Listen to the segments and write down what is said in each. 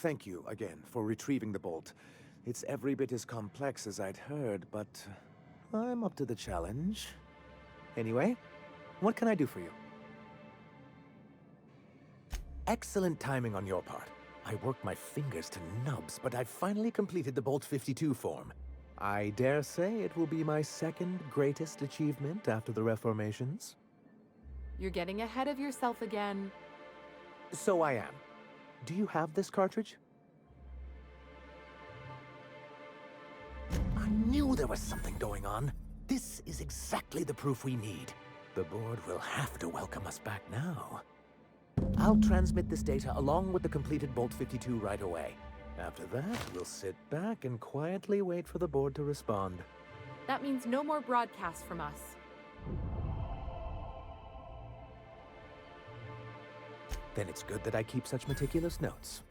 thank you again for retrieving the bolt. It's every bit as complex as I'd heard, but I'm up to the challenge. Anyway, what can I do for you? Excellent timing on your part. I worked my fingers to nubs, but I've finally completed the Bolt 52 form. I dare say it will be my second greatest achievement after the Reformations. You're getting ahead of yourself again. So I am. Do you have this cartridge? I knew there was something going on. This is exactly the proof we need. The board will have to welcome us back now. I'll transmit this data along with the completed Bolt 52 right away. After that, we'll sit back and quietly wait for the board to respond. That means no more broadcasts from us. Then it's good that I keep such meticulous notes.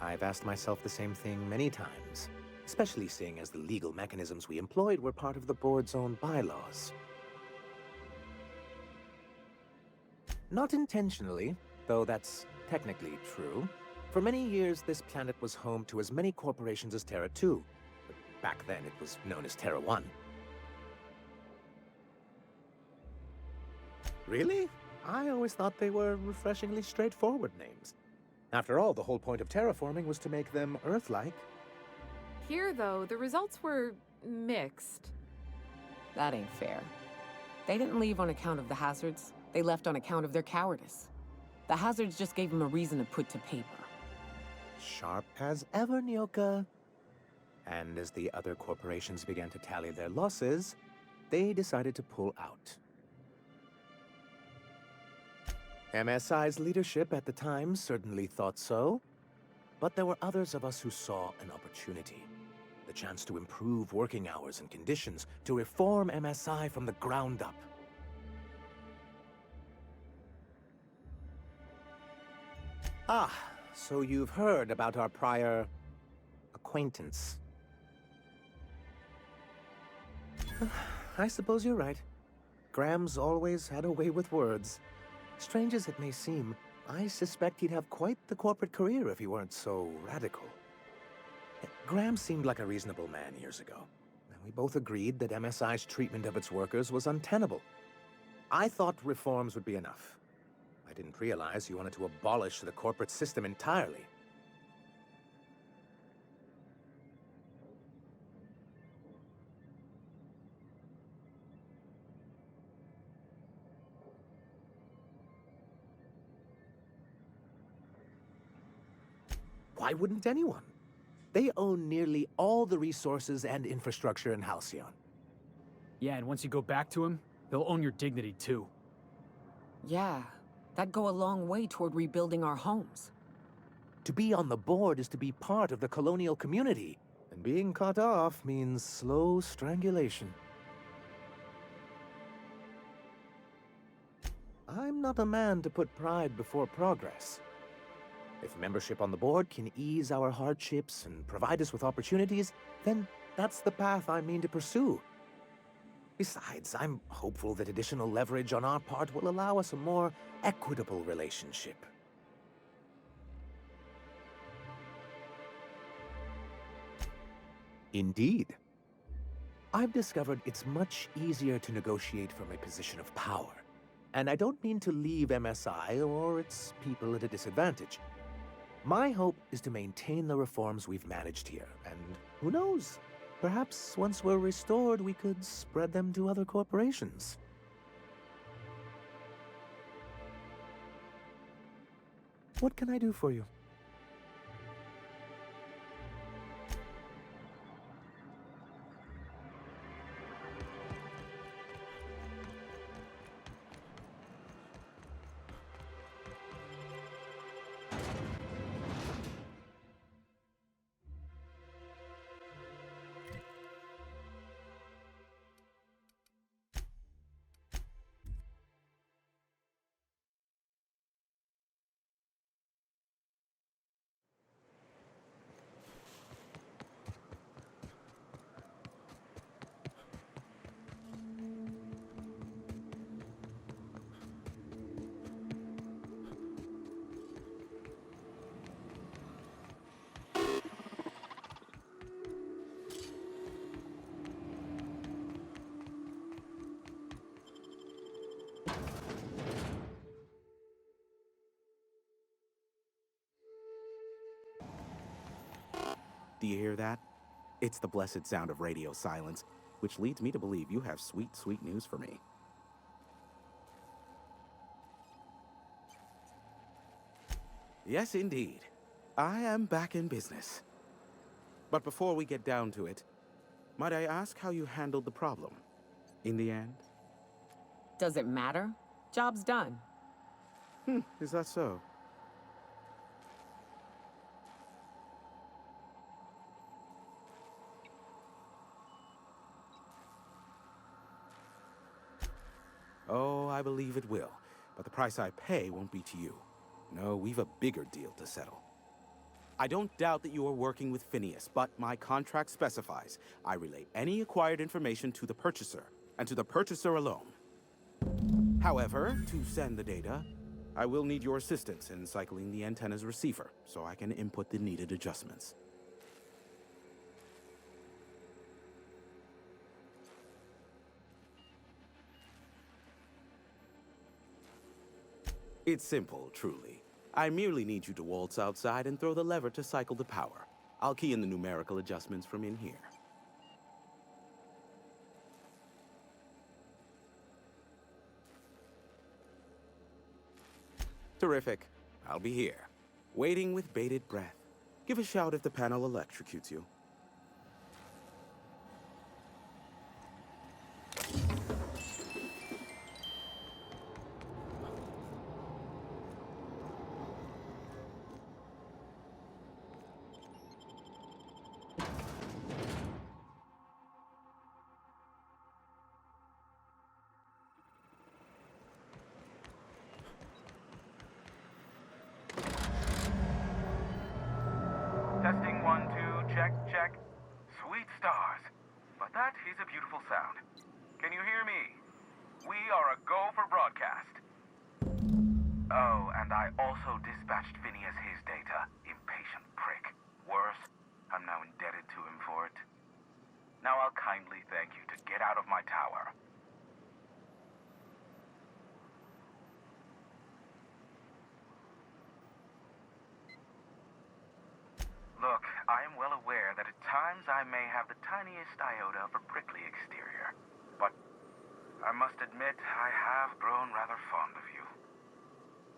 I've asked myself the same thing many times, especially seeing as the legal mechanisms we employed were part of the board's own bylaws. Not intentionally, though that's technically true. For many years, this planet was home to as many corporations as Terra 2. But back then, it was known as Terra 1. Really? I always thought they were refreshingly straightforward names. After all, the whole point of terraforming was to make them Earth-like. Here, though, the results were mixed. That ain't fair. They didn't leave on account of the hazards. They left on account of their cowardice. The hazards just gave them a reason to put to paper. Sharp as ever, Nyoka. And as the other corporations began to tally their losses, they decided to pull out. MSI's leadership at the time certainly thought so, but there were others of us who saw an opportunity. The chance to improve working hours and conditions, to reform MSI from the ground up. Ah, so you've heard about our prior acquaintance. I suppose you're right. Graham's always had a way with words. Strange as it may seem, I suspect he'd have quite the corporate career if he weren't so radical. Graham seemed like a reasonable man years ago, and we both agreed that MSI's treatment of its workers was untenable. I thought reforms would be enough. I didn't realize you wanted to abolish the corporate system entirely. Why wouldn't anyone? They own nearly all the resources and infrastructure in Halcyon. Yeah, and once you go back to him, they'll own your dignity too. Yeah, that'd go a long way toward rebuilding our homes. To be on the board is to be part of the colonial community, and being cut off means slow strangulation. I'm not a man to put pride before progress. If membership on the board can ease our hardships and provide us with opportunities, then that's the path I mean to pursue. Besides, I'm hopeful that additional leverage on our part will allow us a more equitable relationship. Indeed. I've discovered it's much easier to negotiate from a position of power. And I don't mean to leave MSI or its people at a disadvantage. My hope is to maintain the reforms we've managed here, and who knows? Perhaps once we're restored, we could spread them to other corporations. What can I do for you? Do you hear that? It's the blessed sound of radio silence, which leads me to believe you have sweet, sweet news for me. Yes, indeed. I am back in business. But before we get down to it, might I ask how you handled the problem? In the end? Does it matter? Job's done. Is that so? Oh, I believe it will. But the price I pay won't be to you. No, we've a bigger deal to settle. I don't doubt that you are working with Phineas, but my contract specifies I relay any acquired information to the purchaser, and to the purchaser alone. However, to send the data, I will need your assistance in cycling the antenna's receiver, so I can input the needed adjustments. It's simple, truly. I merely need you to waltz outside and throw the lever to cycle the power. I'll key in the numerical adjustments from in here. Terrific. I'll be here, waiting with bated breath. Give a shout if the panel electrocutes you. Testing 1, 2, check, check. Sweet stars. But that is a beautiful sound. Can you hear me? We are a go for broadcast. Oh, and I also dispatched Phineas his data. Impatient prick. Worse, I'm now indebted to him for it. Now I'll kindly thank you to get out of my tower. Look, I am well aware that at times I may have the tiniest iota of a prickly exterior, but I must admit I have grown rather fond of you.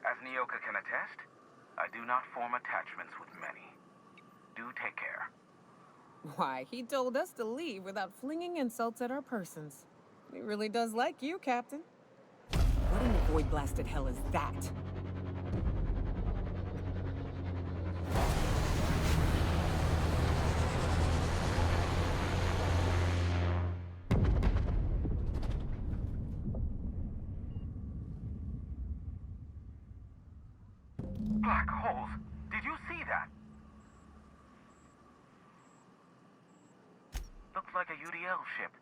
As Nyoka can attest, I do not form attachments with many. Do take care. Why, he told us to leave without flinging insults at our persons. He really does like you, Captain. What in the void-blasted hell is that? Black holes! Did you see that? Looks like a UDL ship.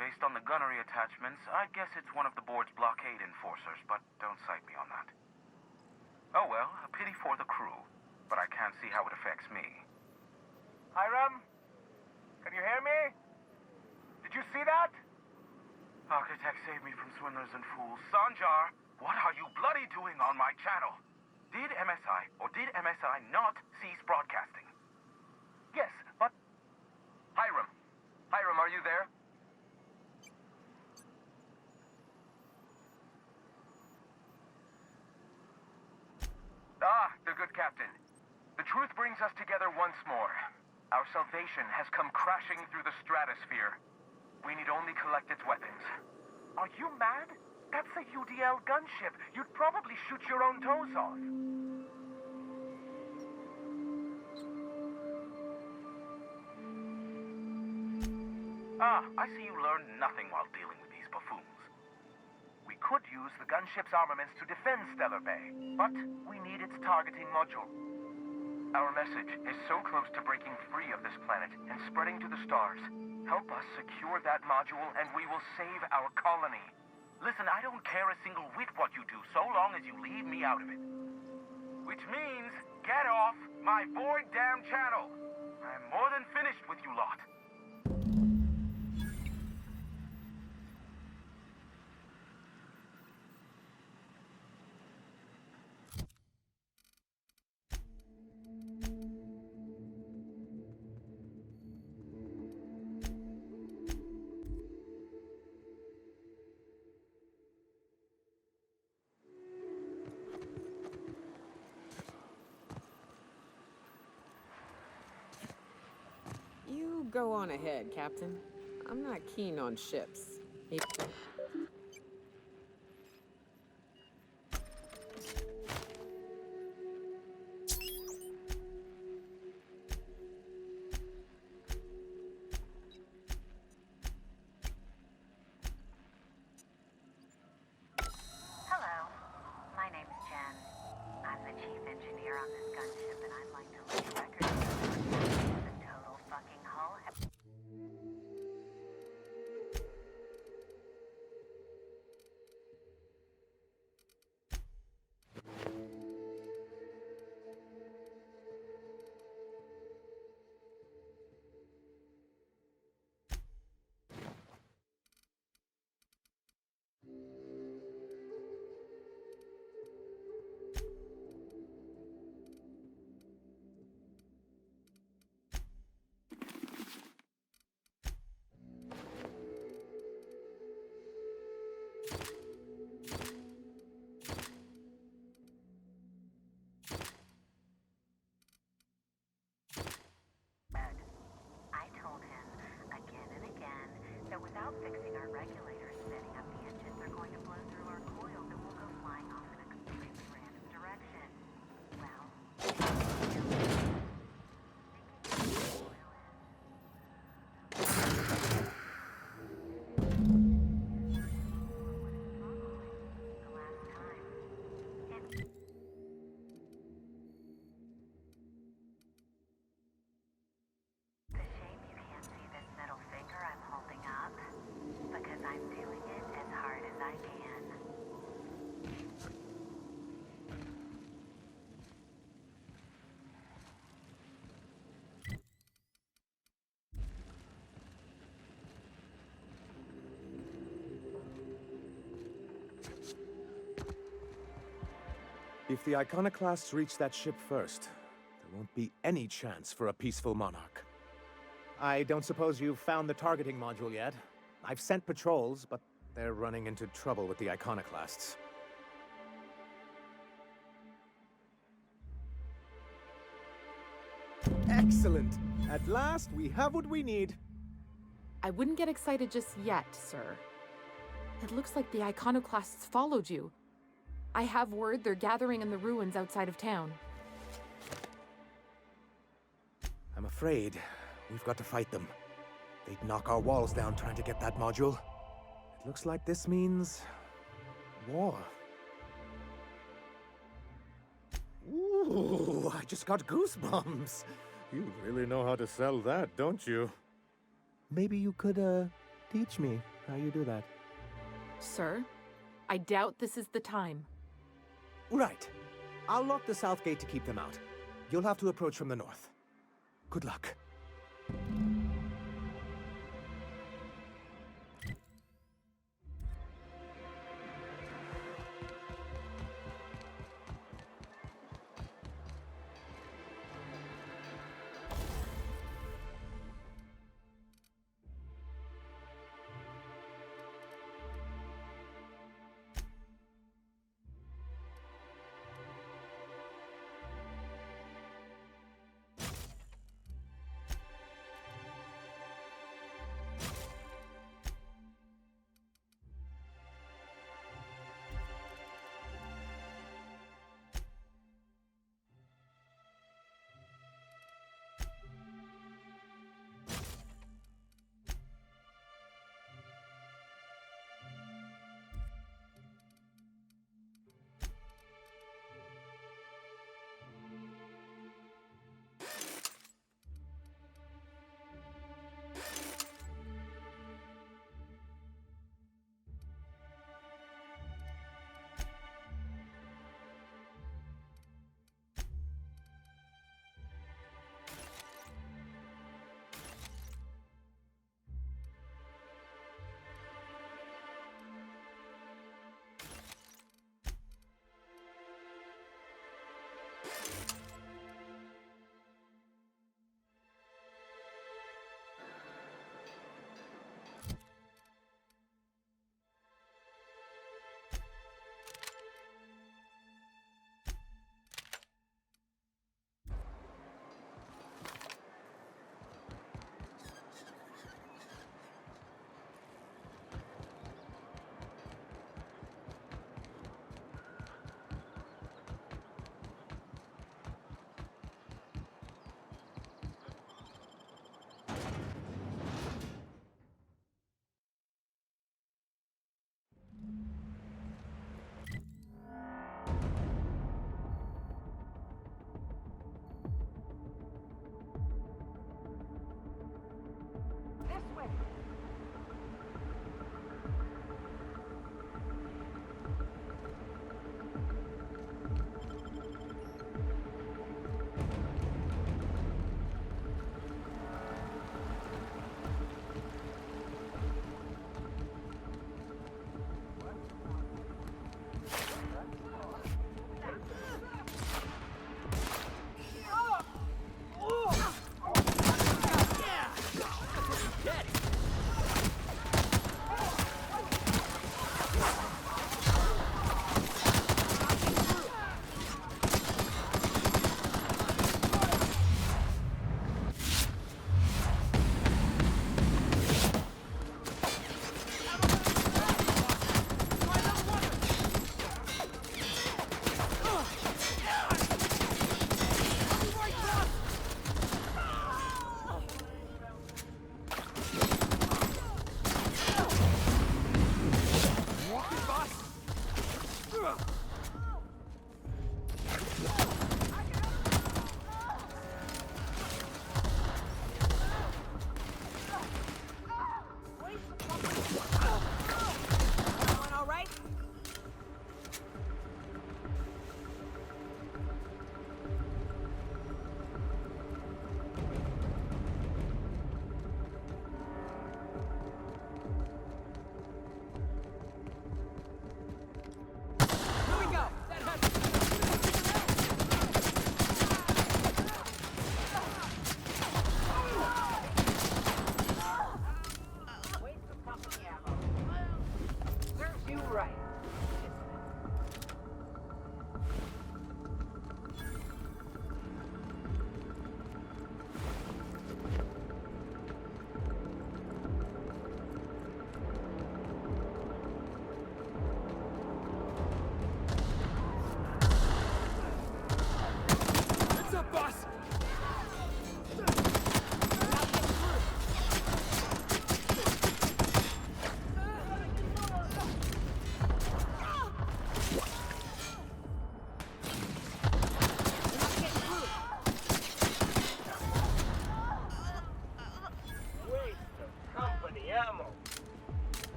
Based on the gunnery attachments, I'd guess it's one of the board's blockade enforcers, but don't cite me on that. Oh well, a pity for the crew, but I can't see how it affects me. Hiram? Can you hear me? Did you see that? Architect saved me from swindlers and fools. Sanjar, what are you bloody doing on my channel? Did MSI or did MSI not cease broadcasting? Yes, but... Hiram. Hiram, are you there? Ah, the good captain. The truth brings us together once more. Our salvation has come crashing through the stratosphere. We need only collect its weapons. Are you mad? That's a UDL gunship. You'd probably shoot your own toes off. Ah, I see you learned nothing while dealing with these buffoons. We could use the gunship's armaments to defend Stellar Bay, but we need its targeting module. Our message is so close to breaking free of this planet and spreading to the stars. Help us secure that module and we will save our colony. Listen, I don't care a single whit what you do, so long as you leave me out of it. Which means, get off my void damn channel. I'm more than finished with you lot. go on ahead, Captain. I'm not keen on ships. Hello, my name's Jen. I'm the chief engineer on this gunship, and I'd like to lay record of the total fucking hull. I told him again and again that without fixing our regulators, setting up the engines are going to blow through our coils and we'll go flying off in a completely random direction. Well, the last time. It's a shame you can't see this middle finger I'm holding up, because I'm doing it as hard as I can. If the iconoclasts reach that ship first, there won't be any chance for a peaceful monarch. I don't suppose you've found the targeting module yet? I've sent patrols, but they're running into trouble with the iconoclasts. Excellent! At last, we have what we need. I wouldn't get excited just yet, sir. It looks like the iconoclasts followed you. I have word they're gathering in the ruins outside of town. I'm afraid we've got to fight them. They'd knock our walls down trying to get that module. It looks like this means war. Ooh, I just got goosebumps. You really know how to sell that, don't you? Maybe you could, teach me how you do that. Sir, I doubt this is the time. Right. I'll lock the south gate to keep them out. You'll have to approach from the north. Good luck.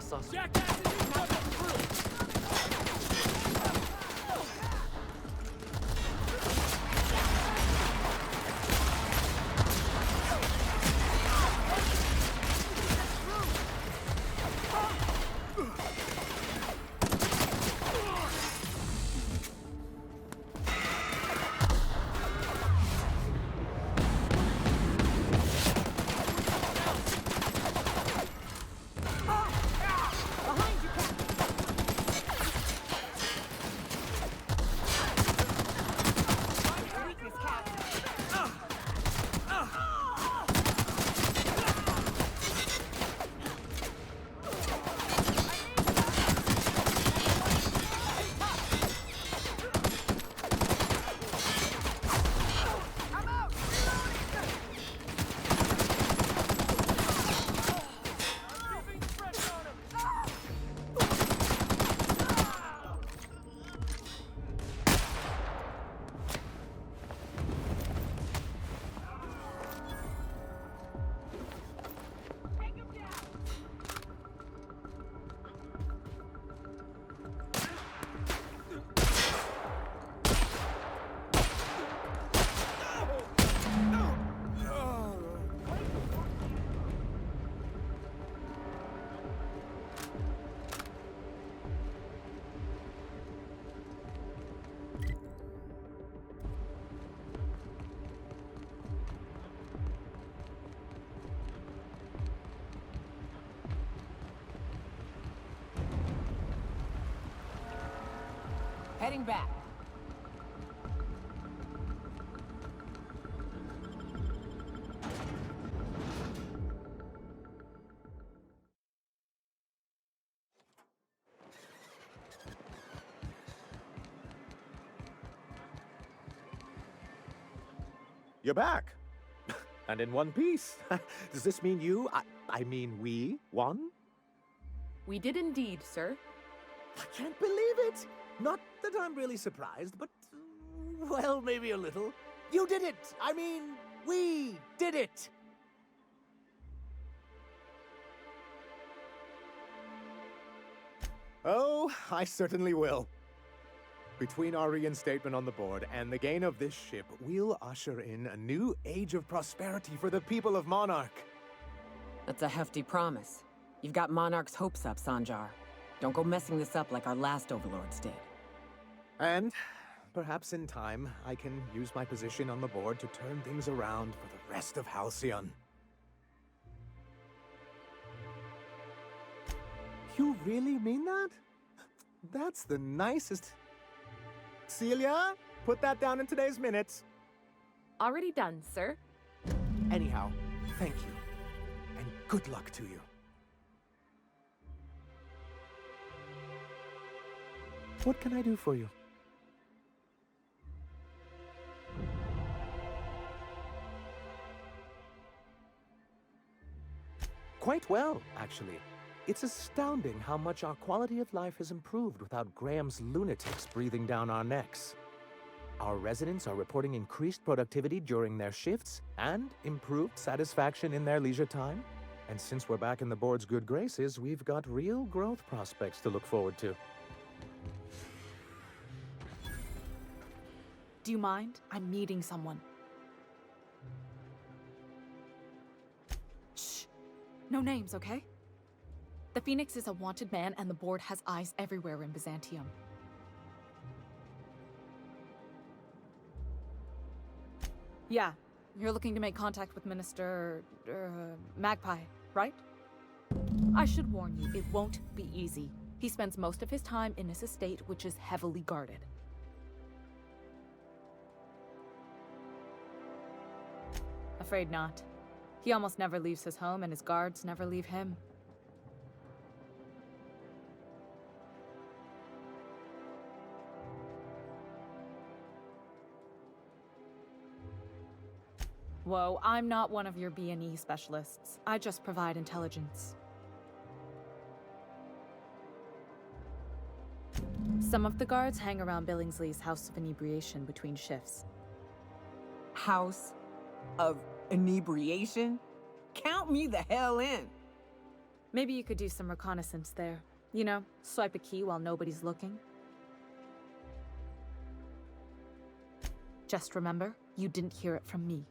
suspect. Jackasses incoming through! Heading back. You're back. And in one piece. Does this mean I mean we, won? We did indeed, sir. I can't believe it! Not that I'm really surprised, but, well, maybe a little. You did it! I mean, we did it! Oh, I certainly will. Between our reinstatement on the board and the gain of this ship, we'll usher in a new age of prosperity for the people of Monarch. That's a hefty promise. You've got Monarch's hopes up, Sanjar. Don't go messing this up like our last overlords did. And perhaps in time, I can use my position on the board to turn things around for the rest of Halcyon. You really mean that? That's the nicest... Celia, put that down in today's minutes. Already done, sir. Anyhow, thank you. And good luck to you. What can I do for you? Quite well, actually. It's astounding how much our quality of life has improved without Graham's lunatics breathing down our necks. Our residents are reporting increased productivity during their shifts and improved satisfaction in their leisure time. And since we're back in the board's good graces, we've got real growth prospects to look forward to. Do you mind? I'm meeting someone. Shh. No names, okay? The Phoenix is a wanted man, and the board has eyes everywhere in Byzantium. Yeah, you're looking to make contact with Minister... Magpie, right? I should warn you, it won't be easy. He spends most of his time in his estate, which is heavily guarded. Afraid not. He almost never leaves his home, and his guards never leave him. Whoa, I'm not one of your B&E specialists. I just provide intelligence. Some of the guards hang around Billingsley's House of Inebriation between shifts. House of Inebriation? Count me the hell in. Maybe you could do some reconnaissance there. You know, swipe a key while nobody's looking. Just remember, you didn't hear it from me.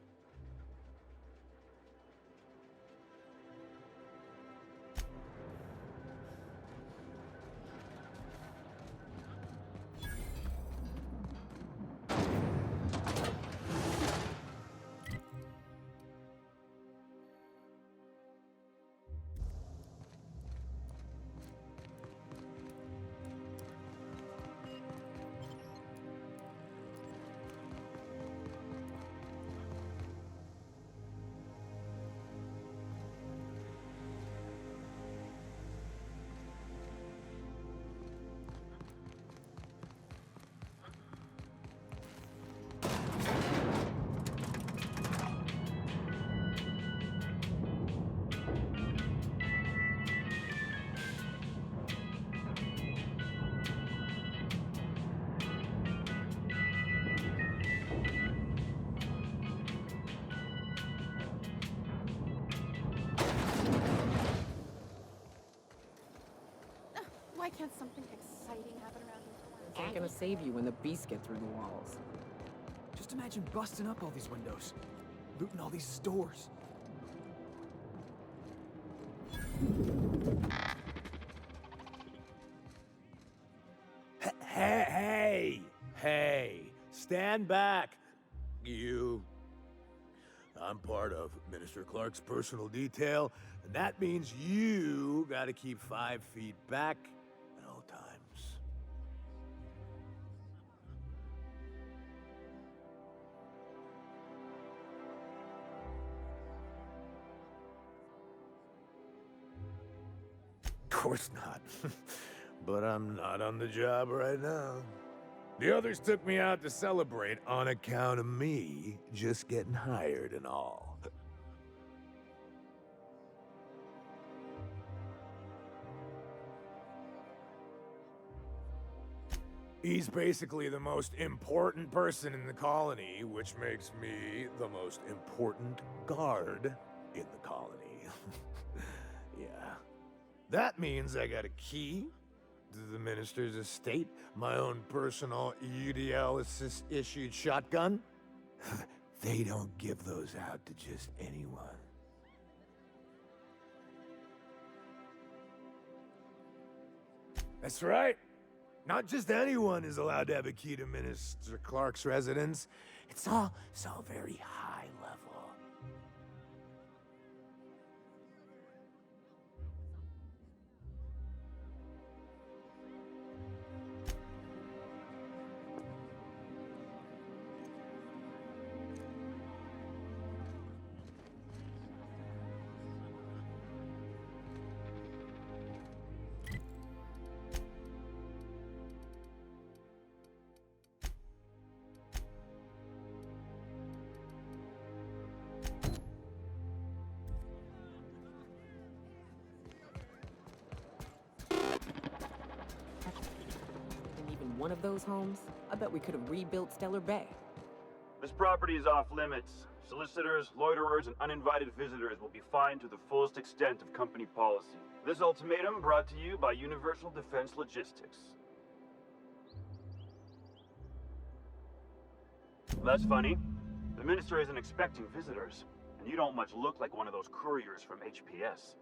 Why can't something exciting happen around here? It's not gonna save you when the beasts get through the walls. Just imagine busting up all these windows, looting all these stores. Hey, stand back, you. I'm part of Minister Clark's personal detail, and that means you gotta keep 5 feet back at all times. Of course not. But I'm not on the job right now. The others took me out to celebrate on account of me just getting hired and all. He's basically the most important person in the colony, which makes me the most important guard in the colony. Yeah. That means I got a key to the minister's estate, my own personal UDL-issued shotgun. They don't give those out to just anyone. That's right. Not just anyone is allowed to have a key to Minister Clark's residence. It's all very high level. And even one of those homes, I bet we could have rebuilt Stellar Bay. This property is off limits. Solicitors, loiterers, and uninvited visitors will be fined to the fullest extent of company policy. This ultimatum brought to you by Universal Defense Logistics. That's funny. The minister isn't expecting visitors, and you don't much look like one of those couriers from HPS.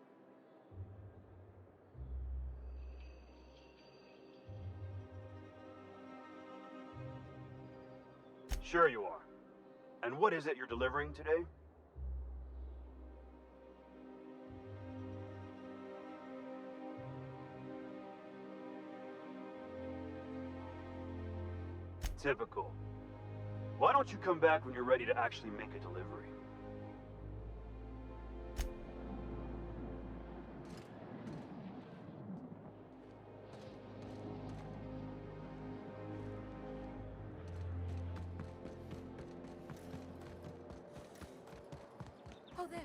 Sure you are. And what is it you're delivering today? Typical. Why don't you come back when you're ready to actually make a delivery? Oh, there.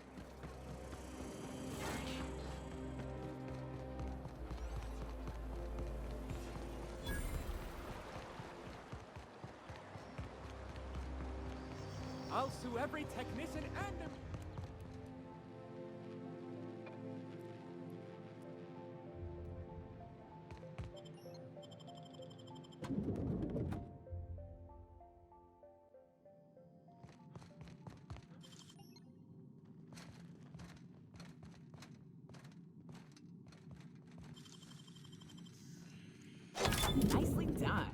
I'll sue every technician and Nicely done.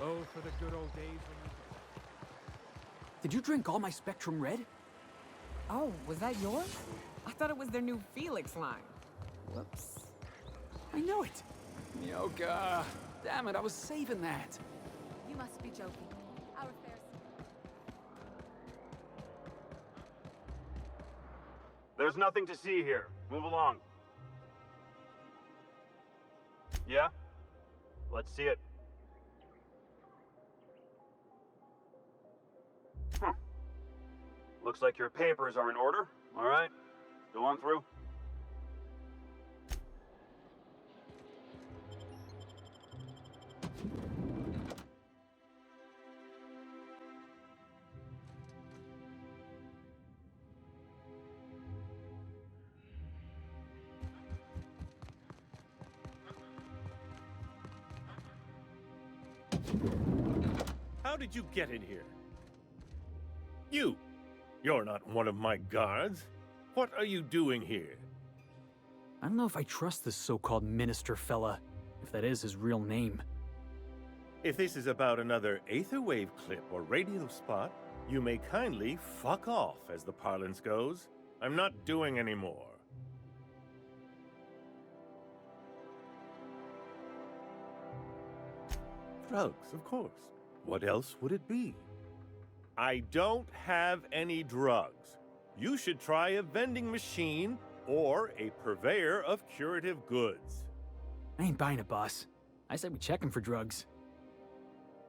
Oh, for the good old days when you... Did you drink all my Spectrum Red? Oh, was that yours? I thought it was their new Felix line. Whoops. I know it. Yoga. Damn it, I was saving that. You must be joking. Our affairs. There's nothing to see here. Move along. Yeah? Let's see it. Looks like your papers are in order. All right. Go on through. How did you get in here? You're not one of my guards. What are you doing here? I don't know if I trust this so-called minister fella, if that is his real name. If this is about another Aetherwave clip or radio spot, you may kindly fuck off, as the parlance goes. I'm not doing any more. Drugs, of course. What else would it be? I don't have any drugs. You should try a vending machine or a purveyor of curative goods. I ain't buying it, boss. I said we check him for drugs.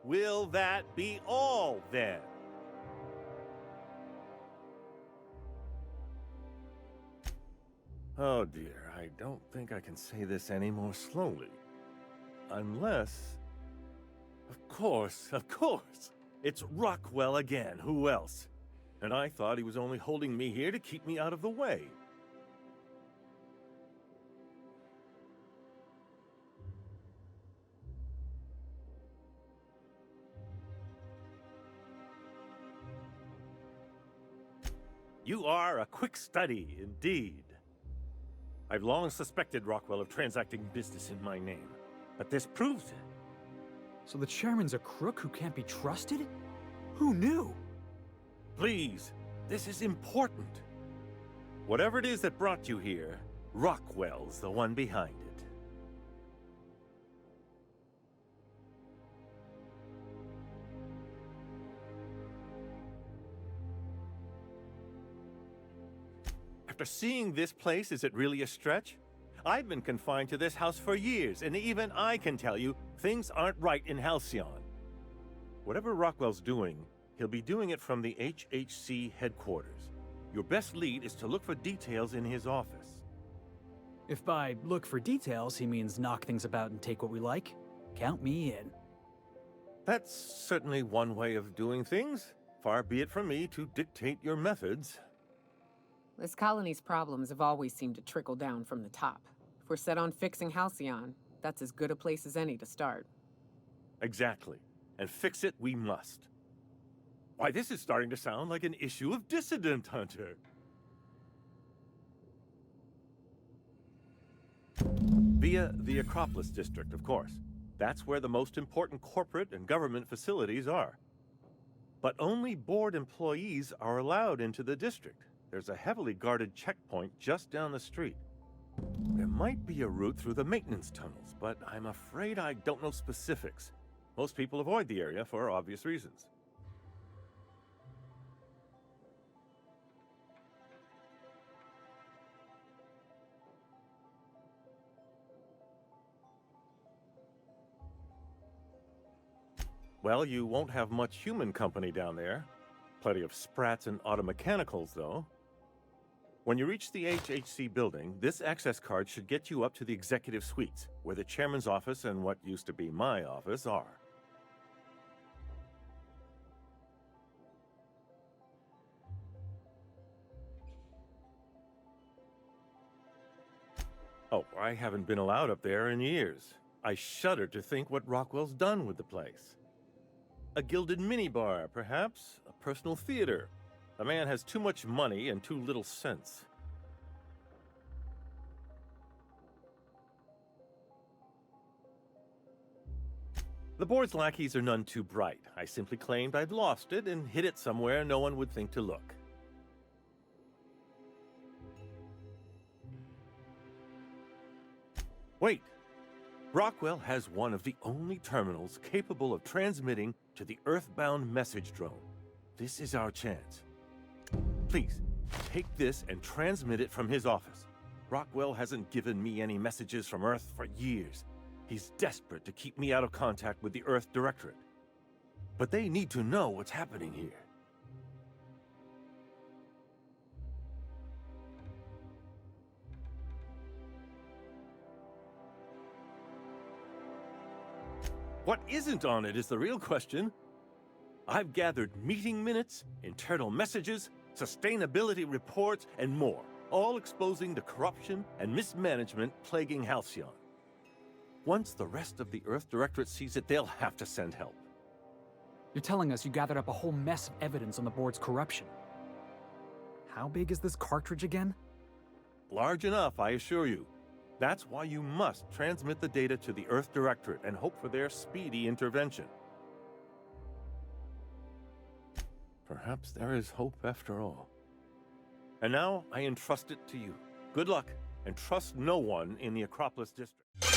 Will that be all, then? Oh dear, I don't think I can say this any more slowly. Unless... Of course! It's Rockwell again, who else? And I thought he was only holding me here to keep me out of the way. You are a quick study, indeed. I've long suspected Rockwell of transacting business in my name, but this proves it. So the chairman's a crook who can't be trusted? Who knew? Please, this is important. Whatever it is that brought you here, Rockwell's the one behind it. After seeing this place, is it really a stretch? I've been confined to this house for years, and even I can tell you, things aren't right in Halcyon. Whatever Rockwell's doing, he'll be doing it from the HHC headquarters. Your best lead is to look for details in his office. If by look for details he means knock things about and take what we like, count me in. That's certainly one way of doing things. Far be it from me to dictate your methods. This colony's problems have always seemed to trickle down from the top. If we're set on fixing Halcyon, that's as good a place as any to start. Exactly. And fix it we must. Why, this is starting to sound like an issue of Dissident Hunter. Via the Acropolis District, of course. That's where the most important corporate and government facilities are. But only board employees are allowed into the district. There's a heavily guarded checkpoint just down the street. There might be a route through the maintenance tunnels, but I'm afraid I don't know specifics. Most people avoid the area for obvious reasons. Well, you won't have much human company down there. Plenty of sprats and automechanicals, though. When you reach the HHC building, this access card should get you up to the executive suites, where the chairman's office and what used to be my office are. Oh, I haven't been allowed up there in years. I shudder to think what Rockwell's done with the place. A gilded minibar, perhaps? A personal theater? The man has too much money and too little sense. The board's lackeys are none too bright. I simply claimed I'd lost it and hid it somewhere no one would think to look. Wait! Rockwell has one of the only terminals capable of transmitting to the Earthbound message drone. This is our chance. Please, take this and transmit it from his office. Rockwell hasn't given me any messages from Earth for years. He's desperate to keep me out of contact with the Earth Directorate. But they need to know what's happening here. What isn't on it is the real question. I've gathered meeting minutes, internal messages, sustainability reports, and more, all exposing the corruption and mismanagement plaguing Halcyon. Once the rest of the Earth Directorate sees it, they'll have to send help. You're telling us you gathered up a whole mess of evidence on the board's corruption. How big is this cartridge again? Large enough, I assure you. That's why you must transmit the data to the Earth Directorate and hope for their speedy intervention. Perhaps there is hope after all. And now I entrust it to you. Good luck, and trust no one in the Acropolis District.